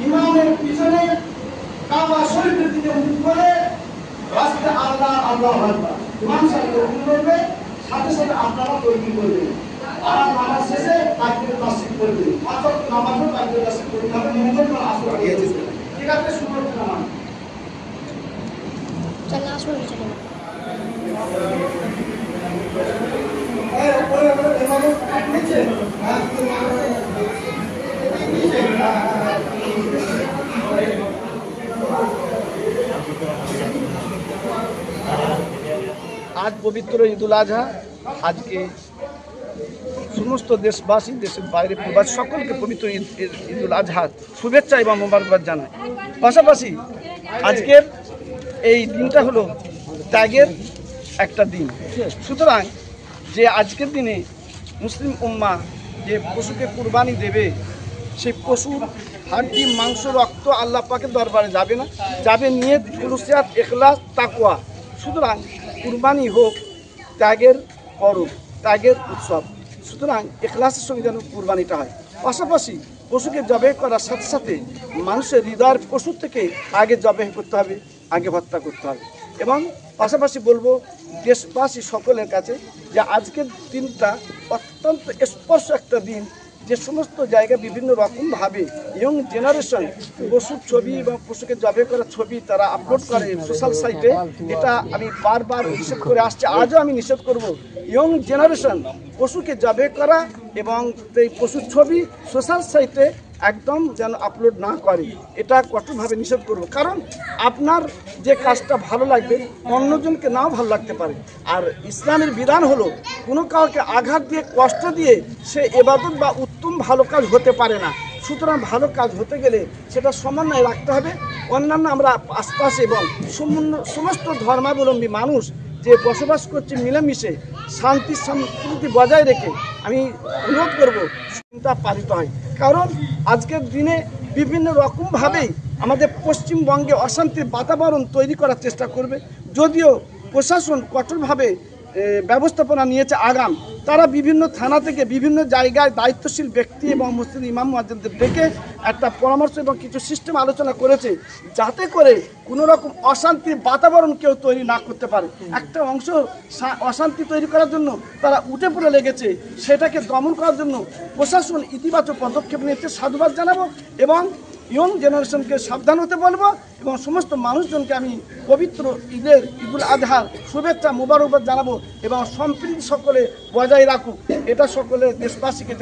ইমামের পিছনে কাবা শরীফের দিকে মুখ করে রাস্তায় আল্লাহ আল্লাহু আকবার ইমাম সাহেব বলবে, সাথে সাথে আপনারা তকবীর করবেন আর নামাজ শেষে তাকবীর তাসবিহ করবেন। অর্থাৎ নামাজও তাকবীর তাসবিহ করতে হবে, নিয়মিত আসর আছে। ঠিক আছে, শুরু করতে নামাজ চল আসর চলে এই উপরে ইমাম নিচে आज पवित्र ईदुल आजहा आज के समस्त देशवासी देशेर बाइरे प्रवासी सकल के पवित्र ईदुल आजहा शुभेच्छा एवं मोबारकबाद जानाई। पाशापाशी आजकेर এই দিনটা হলো ত্যাগের একটা দিন। সুতরাং যে আজকের দিনে মুসলিম উম্মাহ যে পশুকে কুরবানি দেবে, সেই পশুর হাড্ডি মাংস রক্ত আল্লাহ পাকের দরবারে যাবে না, যাবে নিয়ত খুলুসিয়াত ইখলাস তাকওয়া। সুতরাং কুরবানি হোক ত্যাগের পরব, ত্যাগের উৎসব। সুতরাং ইখলাসের সঙ্গে যেন কুরবানিটা হয়। পাশাপাশি পশুকে জবাই করার সাথে সাথে মানুষের হৃদয়ের পশু থেকে আগে জবাই করতে হবে, আগে হত্যা করতে হবে। এবং পাশাপাশি বলবো দেশবাসী সকলের কাছে যে আজকের দিনটা অত্যন্ত স্পর্শ একটা দিন, যে সমস্ত জায়গায় বিভিন্ন রকমভাবে ইয়ং জেনারেশন পশুর ছবি এবং পশুকে জবাই করার ছবি তারা আপলোড করে সোশ্যাল সাইটে। এটা আমি বারবার নিষেধ করে আসছি, আজও আমি নিষেধ করব। ইয়ং জেনারেশন পশুকে জবাই করা এবং এই পশুর ছবি সোশ্যাল সাইটে একদম যেন আপলোড না করে, এটা কঠোরভাবে নিষেধ করব। কারণ আপনার যে কাজটা ভালো লাগবে অন্যজনকে নাও ভালো লাগতে পারে। আর ইসলামের বিধান হলো কোনো কাউকে আঘাত দিয়ে কষ্ট দিয়ে সে ইবাদত বা উত্তম ভালো কাজ হতে পারে না। সুতরাং ভালো কাজ হতে গেলে সেটা সমন্বয় রাখতে হবে। অন্যান্য আমরা আশপাশে এবং সমস্ত ধর্মাবলম্বী মানুষ যে বসবাস করছে মিলেমিশে শান্তি সম্প্রীতি বজায় রেখে আমি অনুরোধ করব চিন্তা পালিত হয়। কারণ আজকের দিনে বিভিন্ন রকমভাবেই আমাদের পশ্চিমবঙ্গে অশান্তির বাতাবরণ তৈরি করার চেষ্টা করবে। যদিও প্রশাসন কঠোরভাবে ব্যবস্থাপনা নিয়েছে আগাম, তারা বিভিন্ন থানা থেকে বিভিন্ন জায়গায় দায়িত্বশীল ব্যক্তি এবং মসজিদ ইমাম মুয়াজ্জিনদের ডেকে একটা পরামর্শ এবং কিছু সিস্টেম আলোচনা করেছে, যাতে করে কোনো রকম অশান্তির বাতাবরণ কেউ তৈরি না করতে পারে। একটা অংশ অশান্তি তৈরি করার জন্য তারা উঠে পড়ে লেগেছে, সেটাকে দমন করার জন্য প্রশাসন ইতিবাচক পদক্ষেপ নিয়েছে, সাধুবাদ জানাবো এবং ইয়ং জেনারেশনকে সাবধান হতে বলবো এবং সমস্ত মানুষজনকে আমি পবিত্র ঈদুল আজহার শুভেচ্ছা মোবারকবাদ জানাবো এবং সম্প্রীতি সকলে বজায় রাখুক, এটা সকলে দেশবাসীকে